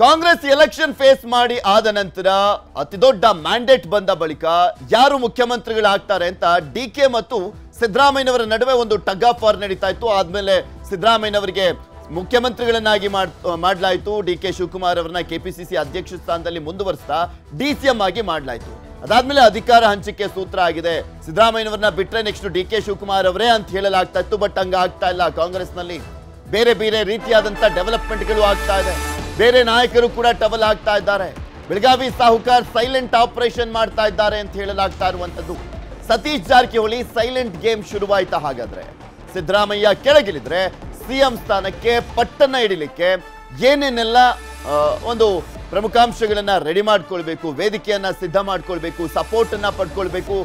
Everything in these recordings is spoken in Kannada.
ಕಾಂಗ್ರೆಸ್ ಎಲೆಕ್ಷನ್ ಫೇಸ್ ಮಾಡಿ ಆದ ನಂತರ ಅತಿದೊಡ್ಡ ಮ್ಯಾಂಡೇಟ್ ಬಂದ ಬಳಿಕ ಯಾರು ಮುಖ್ಯಮಂತ್ರಿಗಳಾಗ್ತಾರೆ ಅಂತ ಡಿಕೆ ಮತ್ತು ಸಿದ್ದರಾಮಯ್ಯನವರ ನಡುವೆ ಒಂದು ಟಗ್ ಆಫ್ ವಾರ್ ನಡೀತಾ ಇತ್ತು. ಆದ್ಮೇಲೆ ಸಿದ್ದರಾಮಯ್ಯನವರಿಗೆ ಮುಖ್ಯಮಂತ್ರಿಗಳನ್ನಾಗಿ ಮಾಡಲಾಯಿತು. ಡಿಕೆ ಶಿವಕುಮಾರ್ ಅವರನ್ನ ಕೆಪಿಸಿಸಿ ಅಧ್ಯಕ್ಷ ಸ್ಥಾನದಲ್ಲಿ ಮುಂದುವರಿಸ್ತಾ ಡಿಸಿಎಂ ಆಗಿ ಮಾಡಲಾಯಿತು. ಅದಾದ್ಮೇಲೆ ಅಧಿಕಾರ ಹಂಚಿಕೆ ಸೂತ್ರ ಆಗಿದೆ. ಸಿದ್ದರಾಮಯ್ಯನವರನ್ನ ಬಿಟ್ರೆ ನೆಕ್ಸ್ಟ್ ಡಿಕೆ ಶಿವಕುಮಾರ್ ಅವರೇ ಅಂತ ಹೇಳಲಾಗ್ತಾ ಇತ್ತು. ಬಟ್ ಹಂಗ ಆಗ್ತಾ ಇಲ್ಲ. ಕಾಂಗ್ರೆಸ್ನಲ್ಲಿ ಬೇರೆ ಬೇರೆ ರೀತಿಯಾದಂತ ಡೆವಲಪ್ಮೆಂಟ್ಗಳು ಆಗ್ತಾ ಇದೆ. ಬೇರೆ ನಾಯಕರು ಕೂಡ ಟವಲ್ ಆಗ್ತಾ ಇದ್ದಾರೆ. ಬೆಳಗಾವಿ ಸಾಹುಕಾರ್ ಸೈಲೆಂಟ್ ಆಪರೇಷನ್ ಮಾಡ್ತಾ ಇದ್ದಾರೆ ಅಂತ ಹೇಳಲಾಗ್ತಾ ಇರುವಂತದ್ದು. ಸತೀಶ್ ಜಾರಕಿಹೊಳಿ ಸೈಲೆಂಟ್ ಗೇಮ್ ಶುರುವಾಯ್ತಾ? ಹಾಗಾದ್ರೆ ಸಿದ್ದರಾಮಯ್ಯ ಕೆಳಗಿಳಿದ್ರೆ ಸಿಎಂ ಸ್ಥಾನಕ್ಕೆ ಪಟ್ಟನ್ನ ಹಿಡಿಲಿಕ್ಕೆ ಏನೇನೆಲ್ಲ ಒಂದು ಪ್ರಮುಖಾಂಶಗಳನ್ನ ರೆಡಿ ಮಾಡ್ಕೊಳ್ಬೇಕು, ವೇದಿಕೆಯನ್ನ ಸಿದ್ಧ ಮಾಡ್ಕೊಳ್ಬೇಕು, ಸಪೋರ್ಟ್ ಅನ್ನ ಪಡ್ಕೊಳ್ಬೇಕು,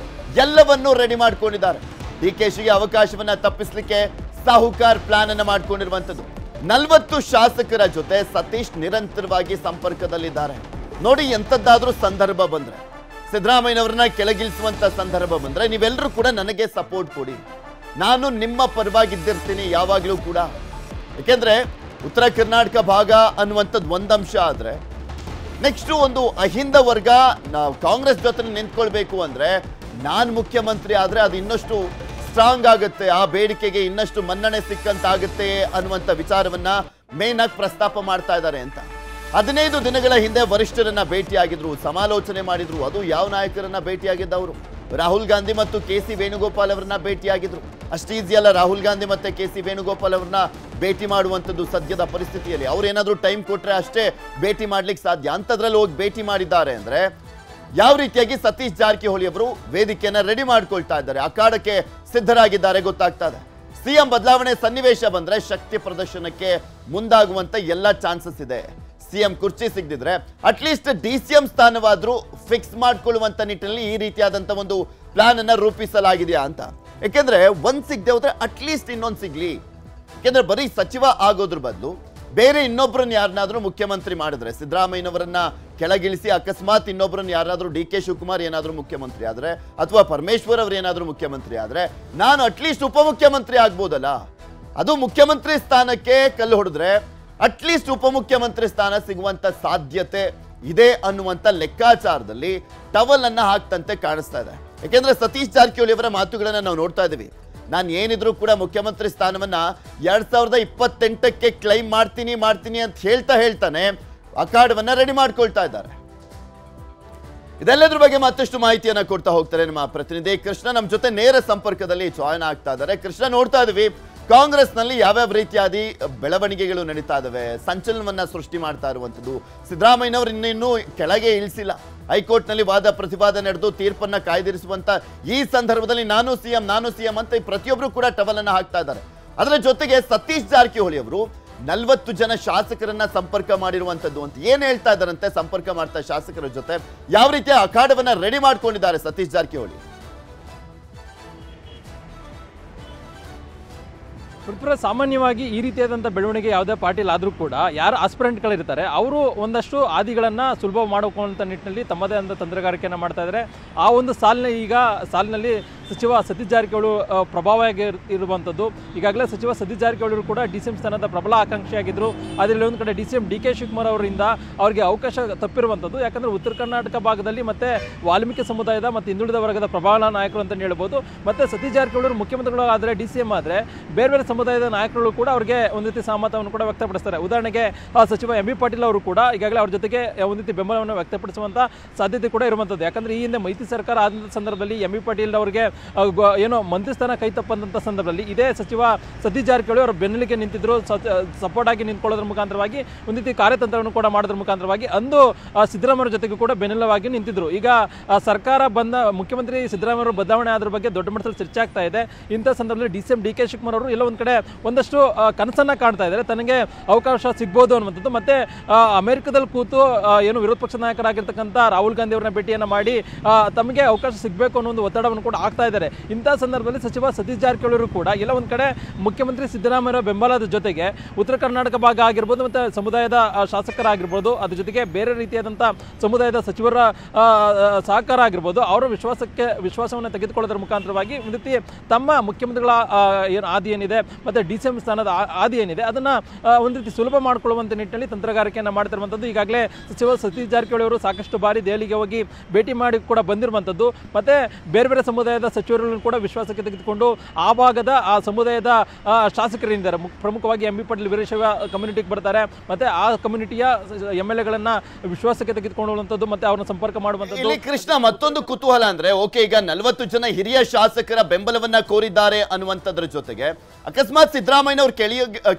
ಎಲ್ಲವನ್ನೂ ರೆಡಿ ಮಾಡ್ಕೊಂಡಿದ್ದಾರೆ. ಡಿಕೆಶಿಗೆ ಅವಕಾಶವನ್ನ ತಪ್ಪಿಸ್ಲಿಕ್ಕೆ ಸಾಹುಕಾರ್ ಪ್ಲಾನ್ ಅನ್ನ ಮಾಡ್ಕೊಂಡಿರುವಂತದ್ದು. 40 ಶಾಸಕರ ಜೊತೆ ಸತೀಶ್ ನಿರಂತರವಾಗಿ ಸಂಪರ್ಕದಲ್ಲಿದ್ದಾರೆ. ನೋಡಿ, ಎಂತದ್ದಾದ್ರೂ ಸಂದರ್ಭ ಬಂದ್ರೆ, ಸಿದ್ದರಾಮಯ್ಯನವರನ್ನ ಕೆಳಗಿಳಿಸುವಂತ ಸಂದರ್ಭ ಬಂದ್ರೆ ನೀವೆಲ್ಲರೂ ಕೂಡ ನನಗೆ ಸಪೋರ್ಟ್ ಕೊಡಿ, ನಾನು ನಿಮ್ಮ ಪರವಾಗಿದ್ದಿರ್ತೀನಿ ಯಾವಾಗಲೂ ಕೂಡ. ಯಾಕೆಂದ್ರೆ ಉತ್ತರ ಕರ್ನಾಟಕ ಭಾಗ ಅನ್ನುವಂಥದ್ದು ಒಂದಂಶ ಆದ್ರೆ, ನೆಕ್ಸ್ಟ್ ಒಂದು ಅಹಿಂದ ವರ್ಗ ನಾವು ಕಾಂಗ್ರೆಸ್ ಜೊತೆ ನಿಂತ್ಕೊಳ್ಬೇಕು ಅಂದ್ರೆ ನಾನು ಮುಖ್ಯಮಂತ್ರಿ ಆದ್ರೆ ಅದು ಇನ್ನಷ್ಟು ಸ್ಟ್ರಾಂಗ್ ಆಗುತ್ತೆ, ಆ ಬೇಡಿಕೆಗೆ ಇನ್ನಷ್ಟು ಮನ್ನಣೆ ಸಿಕ್ಕಂತಾಗುತ್ತೆ ಅನ್ನುವಂಥ ವಿಚಾರವನ್ನ ಮೇನ್ ಆಗಿ ಪ್ರಸ್ತಾಪ ಮಾಡ್ತಾ ಇದ್ದಾರೆ ಅಂತ. 15 ದಿನಗಳ ಹಿಂದೆ ವರಿಷ್ಠರನ್ನ ಭೇಟಿಯಾಗಿದ್ರು, ಸಮಾಲೋಚನೆ ಮಾಡಿದ್ರು. ಅದು ಯಾವ ನಾಯಕರನ್ನ ಭೇಟಿಯಾಗಿದ್ದವರು? ರಾಹುಲ್ ಗಾಂಧಿ ಮತ್ತು KC ವೇಣುಗೋಪಾಲ್ ಅವರನ್ನ ಭೇಟಿಯಾಗಿದ್ರು. ಅಷ್ಟು ಈಸಿ ಅಲ್ಲ ರಾಹುಲ್ ಗಾಂಧಿ ಮತ್ತೆ KC ವೇಣುಗೋಪಾಲ್ ಅವರನ್ನ ಭೇಟಿ ಮಾಡುವಂಥದ್ದು ಸದ್ಯದ ಪರಿಸ್ಥಿತಿಯಲ್ಲಿ. ಅವ್ರು ಏನಾದರೂ ಟೈಮ್ ಕೊಟ್ರೆ ಅಷ್ಟೇ ಭೇಟಿ ಮಾಡ್ಲಿಕ್ಕೆ ಸಾಧ್ಯ. ಅಂಥದ್ರಲ್ಲಿ ಹೋಗಿ ಭೇಟಿ ಮಾಡಿದ್ದಾರೆ ಅಂದ್ರೆ ಯಾವ ರೀತಿಯಾಗಿ ಸತೀಶ್ ಜಾರಕಿಹೊಳಿ ಅವರು ವೇದಿಕೆಯನ್ನ ರೆಡಿ ಮಾಡ್ಕೊಳ್ತಾ ಇದ್ದಾರೆ, ಅಖಾಡಕ್ಕೆ ಸಿದ್ಧರಾಗಿದ್ದಾರೆ ಗೊತ್ತಾಗ್ತಾ ಇದೆ. ಸಿಎಂ ಬದಲಾವಣೆ ಸನ್ನಿವೇಶ ಬಂದ್ರೆ ಶಕ್ತಿ ಪ್ರದರ್ಶನಕ್ಕೆ ಮುಂದಾಗುವಂತ ಎಲ್ಲ ಚಾನ್ಸಸ್ ಇದೆ. ಸಿಎಂ ಕುರ್ಚಿ ಸಿಗದಿದ್ರೆ ಅಟ್ಲೀಸ್ಟ್ DCM ಸ್ಥಾನವಾದ್ರೂ ಫಿಕ್ಸ್ ಮಾಡ್ಕೊಳ್ಳುವಂತ ನಿಟ್ಟಿನಲ್ಲಿ ಈ ರೀತಿಯಾದಂತ ಒಂದು ಪ್ಲಾನ್ ಅನ್ನ ರೂಪಿಸಲಾಗಿದೆಯಾ ಅಂತ. ಯಾಕೆಂದ್ರೆ ಒಂದ್ ಸಿಗದೆ ಹೋದ್ರೆ ಅಟ್ಲೀಸ್ಟ್ ಇನ್ನೊಂದು ಸಿಗ್ಲಿ. ಯಾಕೆಂದ್ರೆ ಬರೀ ಸಚಿವ ಆಗೋದ್ರ ಬದಲು ಬೇರೆ ಇನ್ನೊಬ್ಬರನ್ನ ಯಾರನ್ನಾದ್ರೂ ಮುಖ್ಯಮಂತ್ರಿ ಮಾಡಿದ್ರೆ, ಸಿದ್ದರಾಮಯ್ಯನವರನ್ನ ಕೆಳಗಿಳಿಸಿ ಅಕಸ್ಮಾತ್ ಇನ್ನೊಬ್ಬರನ್ನ ಯಾರಾದ್ರೂ DK ಶಿವಕುಮಾರ್ ಏನಾದ್ರೂ ಮುಖ್ಯಮಂತ್ರಿ ಆದ್ರೆ ಅಥವಾ ಪರಮೇಶ್ವರ್ ಅವರು ಏನಾದ್ರೂ ಮುಖ್ಯಮಂತ್ರಿ ಆದ್ರೆ ನಾನು ಅಟ್ಲೀಸ್ಟ್ ಉಪಮುಖ್ಯಮಂತ್ರಿ ಆಗ್ಬೋದಲ್ಲ. ಅದು ಮುಖ್ಯಮಂತ್ರಿ ಸ್ಥಾನಕ್ಕೆ ಕಲ್ಲು ಹೊಡೆದ್ರೆ ಅಟ್ಲೀಸ್ಟ್ ಉಪಮುಖ್ಯಮಂತ್ರಿ ಸ್ಥಾನ ಸಿಗುವಂತ ಸಾಧ್ಯತೆ ಇದೆ ಅನ್ನುವಂತ ಲೆಕ್ಕಾಚಾರದಲ್ಲಿ ಟವಲ್ ಅನ್ನ ಹಾಕ್ತಂತೆ ಕಾಣಿಸ್ತಾ ಇದೆ. ಯಾಕೆಂದ್ರೆ ಸತೀಶ್ ಜಾರಕಿಹೊಳಿ ಅವರ ಮಾತುಗಳನ್ನ ನಾವು ನೋಡ್ತಾ ಇದೀವಿ. ನಾನು ಏನಿದ್ರು ಕೂಡ ಮುಖ್ಯಮಂತ್ರಿ ಸ್ಥಾನವನ್ನ 2028ಕ್ಕೆ ಕ್ಲೈಮ್ ಮಾಡ್ತೀನಿ ಅಂತ ಹೇಳ್ತಾನೆ ಅಖಾಡವನ್ನ ರೆಡಿ ಮಾಡ್ಕೊಳ್ತಾ ಇದ್ದಾರೆ. ಇದೆಲ್ಲದ್ರ ಬಗ್ಗೆ ಮತ್ತಷ್ಟು ಮಾಹಿತಿಯನ್ನ ಕೊಡ್ತಾ ಹೋಗ್ತಾರೆ ನಮ್ಮ ಪ್ರತಿನಿಧಿ ಕೃಷ್ಣ. ನಮ್ಮ ಜೊತೆ ನೇರ ಸಂಪರ್ಕದಲ್ಲಿ ಜಾಯ್ನ್ ಆಗ್ತಾ ಇದ್ದಾರೆ. ಕೃಷ್ಣ, ನೋಡ್ತಾ ಇದೀವಿ ಕಾಂಗ್ರೆಸ್ನಲ್ಲಿ ಯಾವ್ಯಾವ ರೀತಿಯಾದಿ ಬೆಳವಣಿಗೆಗಳು ನಡೀತಾ ಇದಾವೆ, ಸಂಚಲನವನ್ನ ಸೃಷ್ಟಿ ಮಾಡ್ತಾ ಇರುವಂತದ್ದು. ಸಿದ್ದರಾಮಯ್ಯನವರು ಇನ್ನೂ ಕೆಳಗೆ ಇಳಿಸಿಲ್ಲ. ಹೈಕೋರ್ಟ್ನಲ್ಲಿ ವಾದ ಪ್ರತಿವಾದ ನಡೆದು ತೀರ್ಪನ್ನ ಕಾಯ್ದಿರಿಸುವಂತ ಈ ಸಂದರ್ಭದಲ್ಲಿ ನಾನು ಸಿಎಂ ಅಂತ ಪ್ರತಿಯೊಬ್ಬರು ಕೂಡ ಟವಲ್ ಅನ್ನ ಹಾಕ್ತಾ ಇದ್ದಾರೆ. ಅದರ ಜೊತೆಗೆ ಸತೀಶ್ ಜಾರಕಿಹೊಳಿ ಅವರು 40 ಜನ ಶಾಸಕರನ್ನ ಸಂಪರ್ಕ ಮಾಡಿರುವಂತದ್ದು ಅಂತ ಏನ್ ಹೇಳ್ತಾ ಇದ್ದಾರಂತೆ. ಸಂಪರ್ಕ ಮಾಡ್ತಾ ಶಾಸಕರ ಜೊತೆ ಯಾವ ರೀತಿಯ ಅಖಾಡವನ್ನ ರೆಡಿ ಮಾಡ್ಕೊಂಡಿದ್ದಾರೆ ಸತೀಶ್ ಜಾರಕಿಹೊಳಿ? ಸಾಮಾನ್ಯವಾಗಿ ಈ ರೀತಿಯಾದಂಥ ಬೆಳವಣಿಗೆ ಯಾವುದೇ ಪಾರ್ಟಿಲ್ ಆದರೂ ಕೂಡ ಯಾರು ಆಸ್ಪಿರೆಂಟ್ಗಳಿರ್ತಾರೆ ಅವರು ಒಂದಷ್ಟು ಆದಿಗಳನ್ನು ಸುಲಭ ಮಾಡಿಕೊಳ್ಳುವಂಥ ನಿಟ್ಟಿನಲ್ಲಿ ತಮ್ಮದೇ ಆದ ತಂತ್ರಗಾರಿಕೆಯನ್ನು ಮಾಡ್ತಾ ಇದ್ದಾರೆ. ಆ ಒಂದು ಸಾಲಿನಲ್ಲಿ ಸಚಿವ ಸತೀಶ್ ಜಾರಕಿಹೊಳಿ ಪ್ರಭಾವವಾಗಿ ಇರುವಂಥದ್ದು. ಈಗಾಗಲೇ ಸಚಿವ ಸತೀಶ್ ಜಾರಕಿಹೊಳಿ ಕೂಡ DCM ಸ್ಥಾನದ ಪ್ರಬಲ ಆಕಾಂಕ್ಷಿಯಾಗಿದ್ದರು. ಅದರಲ್ಲಿ ಒಂದು ಕಡೆ DCM DK ಶಿವಕುಮಾರ್ ಅವರಿಂದ ಅವರಿಗೆ ಅವಕಾಶ ತಪ್ಪಿರುವಂಥದ್ದು. ಯಾಕಂದರೆ ಉತ್ತರ ಕರ್ನಾಟಕ ಭಾಗದಲ್ಲಿ ಮತ್ತೆ ವಾಲ್ಮೀಕಿ ಸಮುದಾಯದ ಮತ್ತು ಹಿಂದುಳಿದ ವರ್ಗದ ಪ್ರಬಲ ನಾಯಕರು ಅಂತ ಹೇಳ್ಬೋದು. ಮತ್ತು ಸತೀಶ್ ಜಾರಕಿಹೊಳಿ ಮುಖ್ಯಮಂತ್ರಿಗಳು ಆದರೆ DCM ಆದರೆ ಬೇರೆ ಬೇರೆ ಸಮುದಾಯದ ನಾಯಕರು ಕೂಡ ಅವರಿಗೆ ಒಂದು ರೀತಿ ಸಹಮತವನ್ನು ಕೂಡ ವ್ಯಕ್ತಪಡಿಸ್ತಾರೆ. ಉದಾಹರಣೆಗೆ ಸಚಿವ MB ಪಾಟೀಲ್ ಅವರು ಕೂಡ ಈಗಾಗಲೇ ಅವ್ರ ಜೊತೆಗೆ ಒಂದು ರೀತಿ ಬೆಂಬಲವನ್ನು ವ್ಯಕ್ತಪಡಿಸುವಂಥ ಸಾಧ್ಯತೆ ಕೂಡ ಇರುವಂಥದ್ದು. ಯಾಕಂದರೆ ಈ ಹಿಂದೆ ಮೈತ್ರಿ ಸರ್ಕಾರ ಆದ ಸಂದರ್ಭದಲ್ಲಿ MB ಪಾಟೀಲ್ ಅವರಿಗೆ ಏನೋ ಮಂತ್ರಿ ಸ್ಥಾನ ಕೈ ತಪ್ಪಂಥ ಸಂದರ್ಭದಲ್ಲಿ ಇದೇ ಸಚಿವ ಸತೀಶ್ ಜಾರಕಿಹೊಳಿ ಅವರು ಬೆನ್ನೆಲಿಗೆ ನಿಂತಿದ್ರು, ಸಪೋರ್ಟ್ ಆಗಿ ನಿಂತ್ಕೊಳ್ಳೋದ್ರ ಮುಖಾಂತರವಾಗಿ ಒಂದು ರೀತಿ ಕಾರ್ಯತಂತ್ರವನ್ನು ಕೂಡ ಮಾಡೋದ್ರ ಮುಖಾಂತರವಾಗಿ ಅಂದು ಸಿದ್ದರಾಮಯ್ಯ ಜೊತೆಗೆ ಕೂಡ ಬೆನ್ನೆಲುವಾಗಿ ನಿಂತಿದ್ರು. ಈಗ ಸರ್ಕಾರ ಬಂದ ಮುಖ್ಯಮಂತ್ರಿ ಸಿದ್ದರಾಮಯ್ಯ ಬದಲಾವಣೆ ಆದ್ರ ಬಗ್ಗೆ ದೊಡ್ಡ ಮಟ್ಟದಲ್ಲಿ ಚರ್ಚೆ ಆಗ್ತಾ ಇದೆ. ಇಂಥ ಸಂದರ್ಭದಲ್ಲಿ DCM DK ಶಿವಕುಮಾರ್ ಅವರು ಎಲ್ಲ ಒಂದು ಕಡೆ ಒಂದಷ್ಟು ಕನಸನ್ನ ಕಾಣ್ತಾ ಇದ್ದಾರೆ, ತನಗೆ ಅವಕಾಶ ಸಿಗ್ಬೋದು ಅನ್ನುವಂಥದ್ದು. ಮತ್ತೆ ಅಮೆರಿಕದಲ್ಲಿ ಕೂತು ಏನು ವಿರೋಧ ಪಕ್ಷ ನಾಯಕರಾಗಿರ್ತಕ್ಕಂಥ ರಾಹುಲ್ ಗಾಂಧಿ ಅವರನ್ನ ಭೇಟಿಯನ್ನು ಮಾಡಿ ತಮಗೆ ಅವಕಾಶ ಸಿಗಬೇಕು ಅನ್ನೋ ಒಂದು ಒತ್ತಡವನ್ನು ಕೂಡ ಆಗ್ತಾ ಮಾಡ್ತಾ ಇದ್ದಾರೆ. ಇಂಥ ಸಂದರ್ಭದಲ್ಲಿ ಸಚಿವ ಸತೀಶ್ ಜಾರಕಿಹೊಳಿ ಅವರು ಕೂಡ ಎಲ್ಲ ಒಂದು ಕಡೆ ಮುಖ್ಯಮಂತ್ರಿ ಸಿದ್ದರಾಮಯ್ಯ ಬೆಂಬಲದ ಜೊತೆಗೆ ಉತ್ತರ ಕರ್ನಾಟಕ ಭಾಗ ಆಗಿರ್ಬೋದು ಮತ್ತು ಸಮುದಾಯದ ಶಾಸಕರಾಗಿರ್ಬೋದು, ಅದ್ರ ಜೊತೆಗೆ ಬೇರೆ ರೀತಿಯಾದಂಥ ಸಮುದಾಯದ ಸಚಿವರ ಸಹಕಾರ ಆಗಿರ್ಬೋದು, ಅವರ ವಿಶ್ವಾಸವನ್ನು ತೆಗೆದುಕೊಳ್ಳೋದ್ರ ಮುಖಾಂತರವಾಗಿ ಒಂದು ರೀತಿ ತಮ್ಮ ಮುಖ್ಯಮಂತ್ರಿಗಳ ಏನು ಆದಿ ಏನಿದೆ ಮತ್ತು DCM ಸ್ಥಾನದ ಆದಿ ಏನಿದೆ ಅದನ್ನು ಒಂದು ರೀತಿ ಸುಲಭ ಮಾಡಿಕೊಳ್ಳುವಂಥ ನಿಟ್ಟಿನಲ್ಲಿ ತಂತ್ರಗಾರಿಕೆಯನ್ನು ಮಾಡ್ತಿರುವಂಥದ್ದು. ಈಗಾಗಲೇ ಸಚಿವ ಸತೀಶ್ ಜಾರಕಿಹೊಳಿ ಅವರು ಸಾಕಷ್ಟು ಬಾರಿ ದೆಹಲಿಗೆ ಹೋಗಿ ಭೇಟಿ ಮಾಡಿ ಕೂಡ ಬಂದಿರುವಂಥದ್ದು. ಮತ್ತು ಬೇರೆ ಬೇರೆ ಸಮುದಾಯದ ಸಚಿವರುಗಳನ್ನು ಕೂಡ ವಿಶ್ವಾಸಕ್ಕೆ ತೆಗೆದುಕೊಂಡು ಆ ಭಾಗದ ಆ ಸಮುದಾಯದ ಶಾಸಕರೇನಿದ್ದಾರೆ, ಪ್ರಮುಖವಾಗಿ MB ಪಾಟೀಲ್ ವೀರಶೈವ ಕಮ್ಯುನಿಟಿಗೆ ಬರ್ತಾರೆ ಮತ್ತು ಆ ಕಮ್ಯುನಿಟಿಯ MLAಗಳನ್ನು ವಿಶ್ವಾಸಕ್ಕೆ ತೆಗೆದುಕೊಳ್ಳುವಂಥದ್ದು ಮತ್ತು ಅವ್ರನ್ನ ಸಂಪರ್ಕ ಮಾಡುವಂಥದ್ದು. ಕೃಷ್ಣ, ಮತ್ತೊಂದು ಕುತೂಹಲ ಅಂದ್ರೆ ಓಕೆ, ಈಗ 40 ಜನ ಹಿರಿಯ ಶಾಸಕರ ಬೆಂಬಲವನ್ನ ಕೋರಿದ್ದಾರೆ ಅನ್ನುವಂಥದ್ರ ಜೊತೆಗೆ ಅಕಸ್ಮಾತ್ ಸಿದ್ದರಾಮಯ್ಯನವರು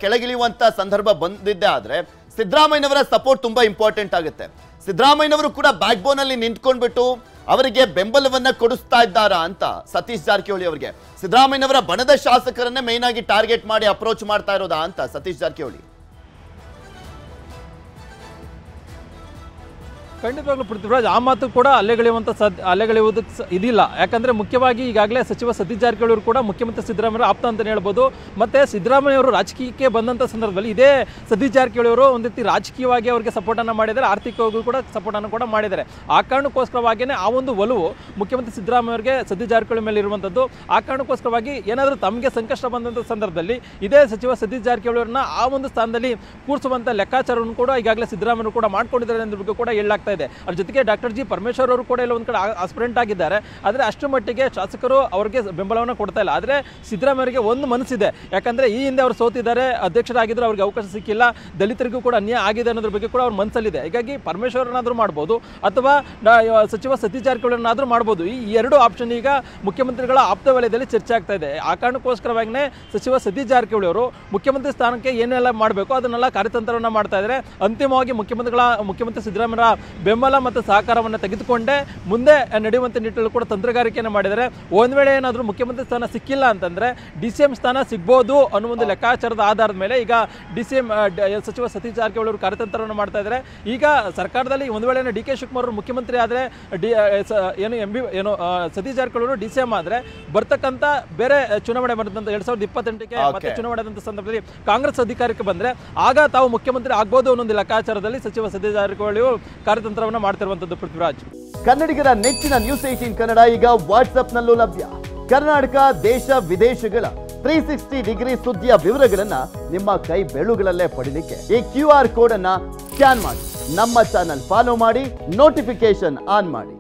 ಕೆಳಗಿಳಿಯುವಂತ ಸಂದರ್ಭ ಬಂದಿದ್ದೆ ಆದ್ರೆ ಸಿದ್ದರಾಮಯ್ಯನವರ ಸಪೋರ್ಟ್ ತುಂಬಾ ಇಂಪಾರ್ಟೆಂಟ್ ಆಗುತ್ತೆ. ಸಿದ್ದರಾಮಯ್ಯನವರು ಕೂಡ ಬ್ಯಾಕ್ ಬೋನ್ ಅಲ್ಲಿ ನಿಂತ್ಕೊಂಡ್ಬಿಟ್ಟು ಅವರಿಗೆ ಬೆಂಬಲವನ್ನ ಕೊಡಿಸ್ತಾ ಇದ್ದಾರಾ ಅಂತ ಸತೀಶ್ ಜಾರಕಿಹೊಳಿ ಅವರಿಗೆ, ಸಿದ್ದರಾಮಯ್ಯನವರ ಬಣದ ಶಾಸಕರನ್ನೇ ಮೇನ್ ಆಗಿ ಟಾರ್ಗೆಟ್ ಮಾಡಿ ಅಪ್ರೋಚ್ ಮಾಡ್ತಾ ಇರೋದಾ ಅಂತ ಸತೀಶ್ ಜಾರಕಿಹೊಳಿ? ಖಂಡಿತವಾಗ್ಲೂ ಪೃಥ್ವಿರಾಜ್, ಆ ಮಾತು ಕೂಡ ಅಲೆಗಳೆಯುವುದಕ್ಕೆ ಇದಿಲ್ಲ. ಯಾಕಂದರೆ ಮುಖ್ಯವಾಗಿ ಈಗಾಗಲೇ ಸಚಿವ ಸತೀಶ್ ಜಾರಕಿಹೊಳಿ ಅವರು ಕೂಡ ಮುಖ್ಯಮಂತ್ರಿ ಸಿದ್ದರಾಮಯ್ಯ ಆಪ್ತ ಅಂತಲೇ ಹೇಳ್ಬೋದು. ಮತ್ತು ಸಿದ್ದರಾಮಯ್ಯ ಅವರು ರಾಜಕೀಯಕ್ಕೆ ಬಂದಂಥ ಸಂದರ್ಭದಲ್ಲಿ ಇದೇ ಸತೀಶ್ ಜಾರಕಿಹೊಳಿ ಅವರು ಒಂದು ರೀತಿ ರಾಜಕೀಯವಾಗಿ ಅವರಿಗೆ ಸಪೋರ್ಟನ್ನು ಮಾಡಿದ್ದಾರೆ, ಆರ್ಥಿಕವಾಗಿಯೂ ಕೂಡ ಸಪೋರ್ಟನ್ನು ಕೂಡ ಮಾಡಿದ್ದಾರೆ. ಆ ಕಾರಣಕ್ಕೋಸ್ಕರವಾಗಿಯೇ ಆ ಒಂದು ಒಲವು ಮುಖ್ಯಮಂತ್ರಿ ಸಿದ್ದರಾಮಯ್ಯ ಅವರಿಗೆ ಸತೀಶ್ ಜಾರಕಿಹೊಳಿ ಮೇಲೆ ಇರುವಂಥದ್ದು. ಆ ಕಾರಣಕ್ಕೋಸ್ಕರವಾಗಿ ಏನಾದರೂ ತಮಗೆ ಸಂಕಷ್ಟ ಬಂದಂಥ ಸಂದರ್ಭದಲ್ಲಿ ಇದೇ ಸಚಿವ ಸತೀಶ್ ಜಾರಕಿಹೊಳಿ ಅವರನ್ನ ಆ ಒಂದು ಸ್ಥಾನದಲ್ಲಿ ಕೂರಿಸುವಂಥ ಲೆಕ್ಕಾಚಾರವನ್ನು ಕೂಡ ಈಗಾಗಲೇ ಸಿದ್ದರಾಮಯ್ಯ ಕೂಡ ಮಾಡ್ಕೊಂಡಿದ್ದಾರೆ ಅನ್ನೋದ್ರ ಕೂಡ ಹೇಳಲಾಗ್ತಾ ಇದೆ. ಅದ್ರ ಜೊತೆಗೆ ಡಾಕ್ಟರ್ ಜಿ ಪರಮೇಶ್ವರ್ ಅವರು ಕೂಡ ಎಲ್ಲ ಒಂದು ಕಡೆ ಆಸ್ಪಿರೆಂಟ್ ಆಗಿದ್ದಾರೆ. ಆದರೆ ಅಷ್ಟು ಮಟ್ಟಿಗೆ ಶಾಸಕರು ಅವರಿಗೆ ಬೆಂಬಲವನ್ನು ಕೊಡ್ತಾ ಇಲ್ಲ. ಆದರೆ ಸಿದ್ದರಾಮಯ್ಯರಿಗೆ ಒಂದು ಮನಸ್ಸಿದೆ, ಯಾಕಂದರೆ ಈ ಹಿಂದೆ ಅವರು ಸೋತಿದ್ದಾರೆ, ಅಧ್ಯಕ್ಷರಾಗಿದ್ದರು, ಅವ್ರಿಗೆ ಅವಕಾಶ ಸಿಕ್ಕಿಲ್ಲ, ದಲಿತರಿಗೂ ಕೂಡ ಅನ್ಯಾಯ ಆಗಿದೆ ಅನ್ನೋದ್ರ ಬಗ್ಗೆ ಕೂಡ ಅವ್ರ ಮನಸ್ಸಲ್ಲಿದೆ. ಹೀಗಾಗಿ ಪರಮೇಶ್ವರನಾದರೂ ಮಾಡ್ಬೋದು ಅಥವಾ ಸಚಿವ ಸತೀಶ್ ಜಾರಕಿಹೊಳಿನಾದರೂ ಮಾಡ್ಬೋದು. ಈ ಎರಡು ಆಪ್ಷನ್ ಈಗ ಮುಖ್ಯಮಂತ್ರಿಗಳ ಆಪ್ತ ವಲಯದಲ್ಲಿ ಚರ್ಚೆ ಆಗ್ತಾ ಇದೆ. ಆ ಕಾರಣಕ್ಕೋಸ್ಕರವಾಗಿಯೇ ಸಚಿವ ಸತೀಶ್ ಜಾರಕಿಹೊಳಿ ಅವರು ಮುಖ್ಯಮಂತ್ರಿ ಸ್ಥಾನಕ್ಕೆ ಏನೆಲ್ಲ ಮಾಡಬೇಕು ಅದನ್ನೆಲ್ಲ ಕಾರ್ಯತಂತ್ರವನ್ನು ಮಾಡ್ತಾ ಇದ್ದಾರೆ. ಅಂತಿಮವಾಗಿ ಮುಖ್ಯಮಂತ್ರಿ ಸಿದ್ದರಾಮಯ್ಯ ಬೆಂಬಲ ಮತ್ತು ಸಹಕಾರವನ್ನು ತೆಗೆದುಕೊಂಡೇ ಮುಂದೆ ನಡೆಯುವಂಥ ನಿಟ್ಟಿನಲ್ಲಿ ಕೂಡ ತಂತ್ರಗಾರಿಕೆಯನ್ನು ಮಾಡಿದ್ದಾರೆ. ಒಂದು ವೇಳೆ ಏನಾದರೂ ಮುಖ್ಯಮಂತ್ರಿ ಸ್ಥಾನ ಸಿಕ್ಕಿಲ್ಲ ಅಂತಂದರೆ DCM ಸ್ಥಾನ ಸಿಗ್ಬೋದು ಅನ್ನೋ ಒಂದು ಲೆಕ್ಕಾಚಾರದ ಆಧಾರದ ಮೇಲೆ ಈಗ DCM ಸಚಿವ ಸತೀಶ್ ಜಾರಕಿಹೊಳಿ ಅವರು ಕಾರ್ಯತಂತ್ರವನ್ನು ಮಾಡ್ತಾ ಇದ್ದಾರೆ. ಈಗ ಸರ್ಕಾರದಲ್ಲಿ ಒಂದು ವೇಳೆ DK ಶಿವಕುಮಾರ್ ಅವರು ಮುಖ್ಯಮಂತ್ರಿ ಆದರೆ ಸತೀಶ್ ಜಾರಕಿಹೊಳಿ ಅವರು DCM ಆದರೆ ಬರ್ತಕ್ಕಂಥ ಬೇರೆ ಚುನಾವಣೆ ಬಂದಂಥ 2028ಕ್ಕೆ ಮತ್ತೆ ಚುನಾವಣೆ ಆದಂಥ ಸಂದರ್ಭದಲ್ಲಿ ಕಾಂಗ್ರೆಸ್ ಅಧಿಕಾರಕ್ಕೆ ಬಂದರೆ ಆಗ ತಾವು ಮುಖ್ಯಮಂತ್ರಿ ಆಗ್ಬೋದು ಅನ್ನೊಂದು ಲೆಕ್ಕಾಚಾರದಲ್ಲಿ ಸಚಿವ ಸತೀಶ್ ಜಾರಕಿಹೊಳಿ ಕಾರ್ಯತಂತ್ರವನ್ನು ಮಾಡ್ತಿರುವಂತದ್ದು. ಪೃಥ್ವಿರಾಜ್, ಕನ್ನಡಿಗರ ನೆಚ್ಚಿನ ನ್ಯೂಸ್ 18 ಕನ್ನಡ ಈಗ ವಾಟ್ಸ್ಆಪ್ನಲ್ಲೂ ಲಭ್ಯ. ಕರ್ನಾಟಕ, ದೇಶ ವಿದೇಶಗಳ 360 ಡಿಗ್ರಿ ಸುದ್ದಿಯ ವಿವರಗಳನ್ನ ನಿಮ್ಮ ಕೈ ಬೆರಳುಗಳಲ್ಲೇ ಪಡಿಲಿಕ್ಕೆ ಈ QR ಕೋಡ್ ಅನ್ನ ಸ್ಕ್ಯಾನ್ ಮಾಡಿ, ನಮ್ಮ ಚಾನಲ್ ಫಾಲೋ ಮಾಡಿ, ನೋಟಿಫಿಕೇಶನ್ ಆನ್ ಮಾಡಿ.